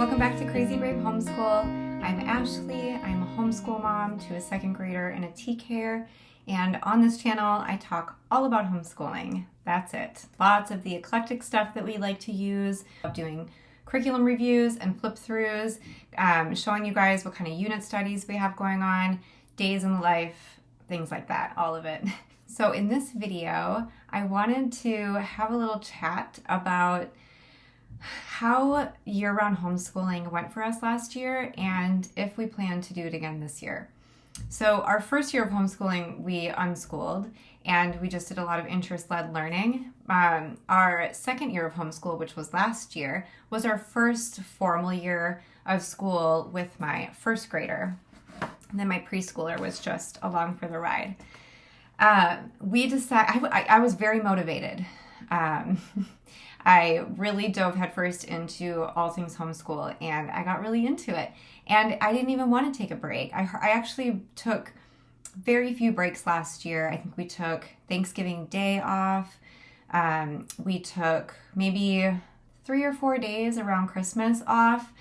Welcome back to Crazy Brave Homeschool. I'm Ashley. I'm a homeschool mom to a second grader and a TKer. And on this channel, I talk all about homeschooling. That's it. Lots of the eclectic stuff that we like to use, doing curriculum reviews and flip throughs, showing you guys what kind of unit studies we have going on, days in the life, things like that, all of it. So in this video, I wanted to have a little chat about how year-round homeschooling went for us last year and if we plan to do it again this year. So our first year of homeschooling, we unschooled and we just did a lot of interest-led learning. Our second year of homeschool, which was last year, was our first formal year of school with my first grader. And then my preschooler was just along for the ride. We decided, I was very motivated. I really dove headfirst into all things homeschool and I got really into it. And I didn't even want to take a break. I actually took very few breaks last year. I think we took Thanksgiving Day off. We took maybe 3 or 4 days around Christmas off.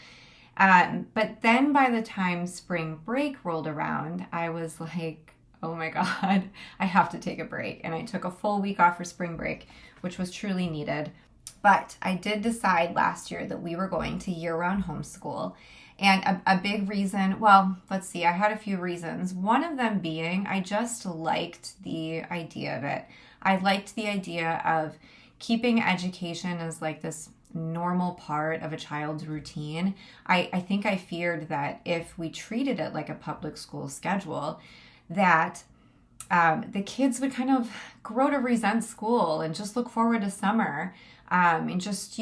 But then by the time spring break rolled around, I was like, oh my God, I have to take a break. And I took a full week off for spring break, which was truly needed. But I did decide last year that we were going to year-round homeschool. And a big reason, well, let's see, I had a few reasons. One of them being I just liked the idea of it. I liked the idea of keeping education as like this normal part of a child's routine. I think I feared that if we treated it like a public school schedule, that the kids would kind of grow to resent school and just look forward to summer and just,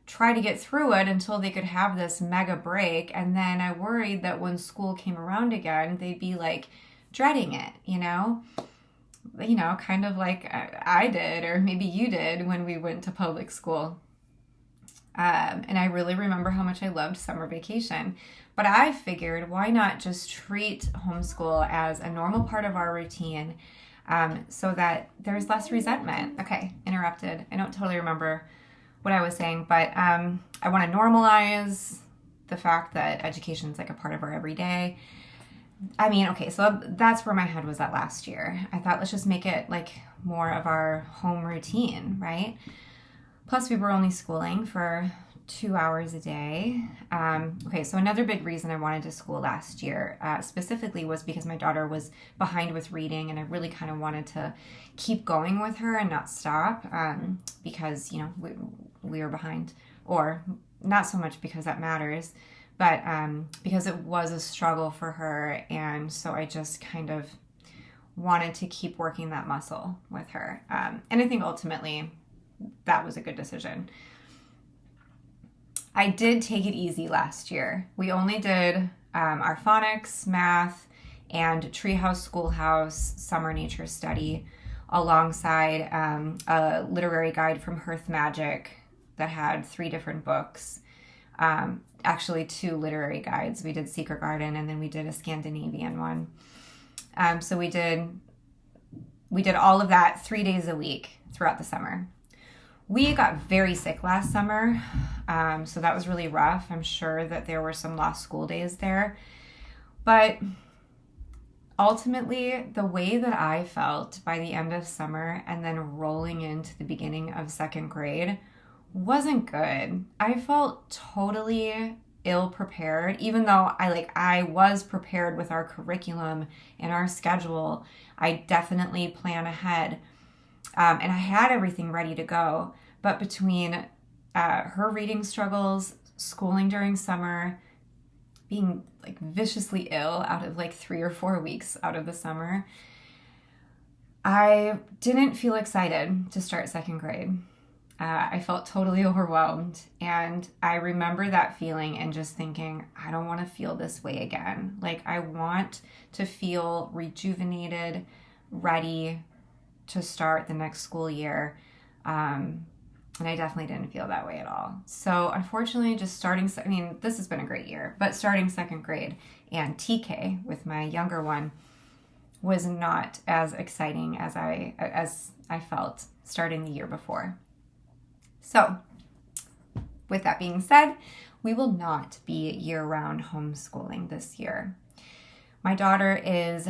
try to get through it until they could have this mega break. And then I worried that when school came around again, they'd be like dreading it, kind of like I did, or maybe you did when we went to public school. And I really remember how much I loved summer vacation. But I figured, why not just treat homeschool as a normal part of our routine so that there's less resentment. Okay, interrupted. I don't totally remember what I was saying, but I want to normalize the fact that education is like a part of our everyday. So that's where my head was at last year. I thought, let's just make it like more of our home routine, right? Plus, we were only schooling for 2 hours a day. So another big reason I wanted to school last year specifically was because my daughter was behind with reading and I really kind of wanted to keep going with her and not stop because, we were behind, or not so much because that matters, but because it was a struggle for her. And so I just kind of wanted to keep working that muscle with her. And I think ultimately that was a good decision. I did take it easy last year. We only did our phonics, math, and Treehouse Schoolhouse summer nature study alongside a literary guide from Hearth Magic that had 3 different books. Actually 2 literary guides. We did Secret Garden and then we did a Scandinavian one. So we did all of that 3 days a week throughout the summer. We got very sick last summer, so that was really rough. I'm sure that there were some lost school days there. But ultimately, the way that I felt by the end of summer and then rolling into the beginning of second grade wasn't good. I felt totally ill-prepared, even though I was prepared with our curriculum and our schedule. I definitely plan ahead. And I had everything ready to go. But between her reading struggles, schooling during summer, being like viciously ill out of like 3 or 4 weeks out of the summer, I didn't feel excited to start second grade. I felt totally overwhelmed. And I remember that feeling and just thinking, I don't want to feel this way again. Like, I want to feel rejuvenated, ready to start the next school year. And I definitely didn't feel that way at all. So unfortunately, just this has been a great year, but starting second grade and TK with my younger one was not as exciting as I felt starting the year before. So with that being said, we will not be year-round homeschooling this year. My daughter is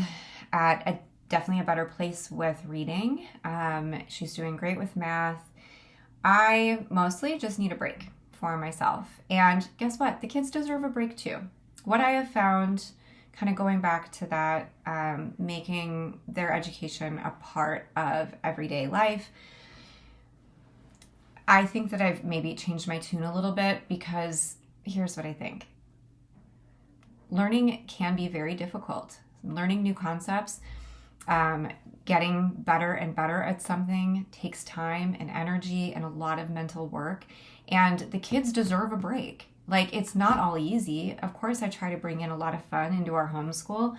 at definitely a better place with reading. She's doing great with math. I mostly just need a break for myself. And guess what? The kids deserve a break too. What I have found, kind of going back to that, making their education a part of everyday life, I think that I've maybe changed my tune a little bit, because here's what I think. Learning can be very difficult. Learning new concepts, getting better and better at something takes time and energy and a lot of mental work. And the kids deserve a break. Like, it's not all easy. Of course, I try to bring in a lot of fun into our homeschool,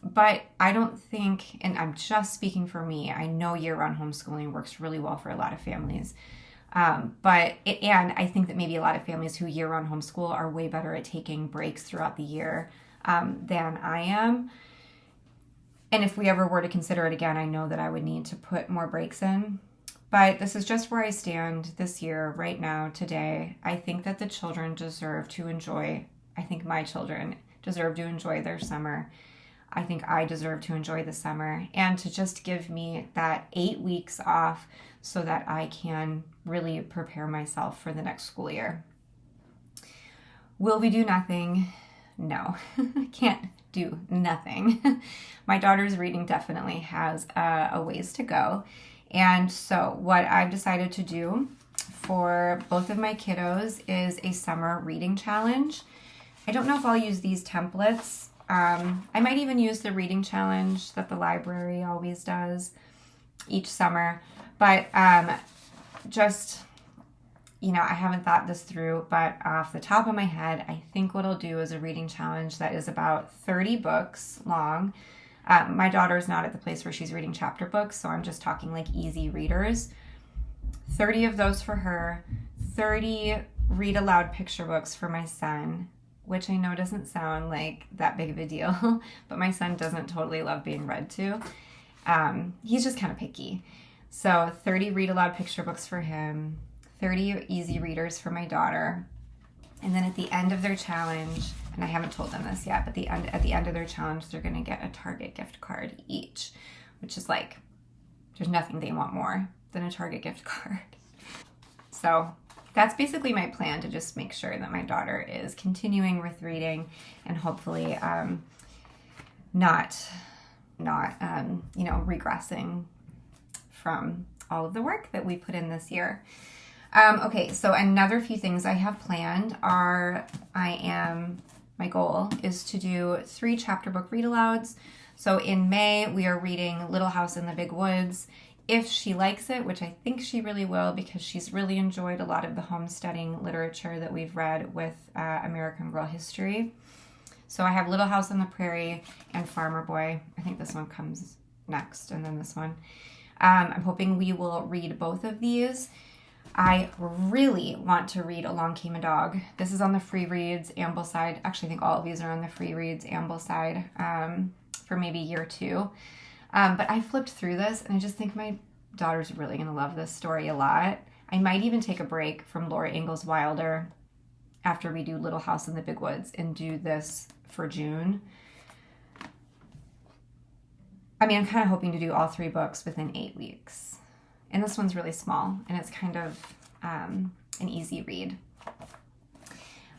but I don't think, and I'm just speaking for me, I know year-round homeschooling works really well for a lot of families. And I think that maybe a lot of families who year-round homeschool are way better at taking breaks throughout the year than I am. And if we ever were to consider it again, I know that I would need to put more breaks in. But this is just where I stand this year, right now, today. I think that the children deserve to enjoy, I think my children deserve to enjoy their summer. I think I deserve to enjoy the summer, and to just give me that 8 weeks off so that I can really prepare myself for the next school year. Will we do nothing? No, can't do nothing. My daughter's reading definitely has a ways to go. And so what I've decided to do for both of my kiddos is a summer reading challenge. I don't know if I'll use these templates. I might even use the reading challenge that the library always does each summer. But just, I haven't thought this through, but off the top of my head, I think what I'll do is a reading challenge that is about 30 books long. My daughter's not at the place where she's reading chapter books, so I'm just talking like easy readers. 30 of those for her, 30 read aloud picture books for my son, which I know doesn't sound like that big of a deal, but my son doesn't totally love being read to. He's just kind of picky. So 30 read aloud picture books for him, 30 easy readers for my daughter. And then at the end of their challenge, and I haven't told them this yet, but at the end of their challenge, they're going to get a Target gift card each, which is like, there's nothing they want more than a Target gift card. So that's basically my plan, to just make sure that my daughter is continuing with reading and hopefully not regressing from all of the work that we put in this year. Okay, so another few things I have planned are, my goal is to do 3 chapter book read alouds. So in May, we are reading Little House in the Big Woods. If she likes it, which I think she really will, because she's really enjoyed a lot of the homesteading literature that we've read with American Girl history. So I have Little House on the Prairie and Farmer Boy. I think this one comes next, and then this one. I'm hoping we will read both of these. I really want to read Along Came a Dog. This is on the free reads Ambleside. Actually, I think all of these are on the free reads Ambleside for maybe year 2. But I flipped through this, and I just think my daughter's really going to love this story a lot. I might even take a break from Laura Ingalls Wilder after we do Little House in the Big Woods and do this for June. I mean, I'm kind of hoping to do all 3 books within 8 weeks. And this one's really small, and it's kind of an easy read.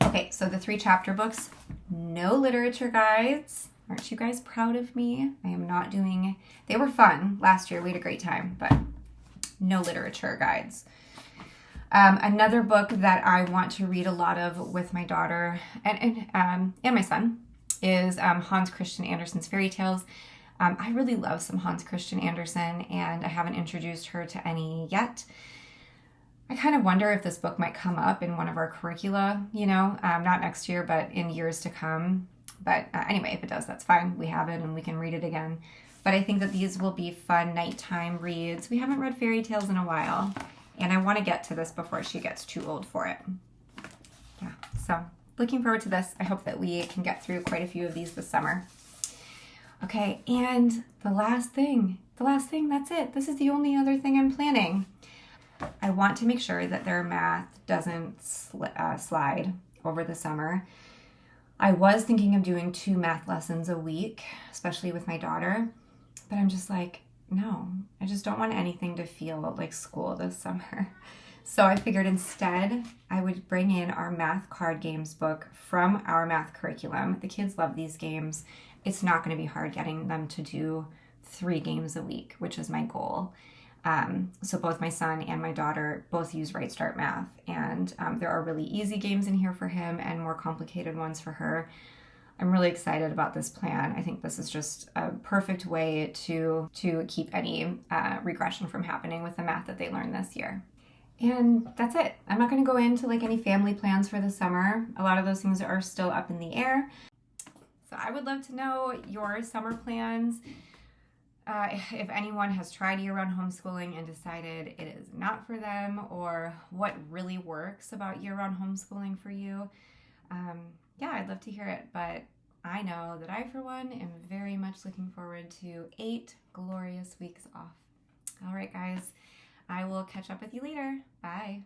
Okay, so the 3 chapter books, no literature guides. Aren't you guys proud of me? I am not doing, they were fun last year. We had a great time, but no literature guides. Another book that I want to read a lot of with my daughter and my son is Hans Christian Andersen's Fairy Tales. I really love some Hans Christian Andersen, and I haven't introduced her to any yet. I kind of wonder if this book might come up in one of our curricula, not next year, but in years to come. But anyway, if it does, that's fine. We have it and we can read it again. But I think that these will be fun nighttime reads. We haven't read fairy tales in a while, and I want to get to this before she gets too old for it. Yeah, so looking forward to this. I hope that we can get through quite a few of these this summer. Okay, and the last thing, that's it. This is the only other thing I'm planning. I want to make sure that their math doesn't slide over the summer. I was thinking of doing 2 math lessons a week, especially with my daughter, but I'm just like, no, I just don't want anything to feel like school this summer. So I figured instead I would bring in our math card games book from our math curriculum. The kids love these games. It's not going to be hard getting them to do 3 games a week, which is my goal. So both my son and my daughter both use Right Start Math, and there are really easy games in here for him and more complicated ones for her. I'm really excited about this plan. I think this is just a perfect way to keep any regression from happening with the math that they learned this year. And that's it. I'm not going to go into like any family plans for the summer. A lot of those things are still up in the air. So I would love to know your summer plans. If anyone has tried year-round homeschooling and decided it is not for them, or what really works about year-round homeschooling for you, yeah, I'd love to hear it. But I know that I, for one, am very much looking forward to 8 glorious weeks off. All right, guys, I will catch up with you later. Bye.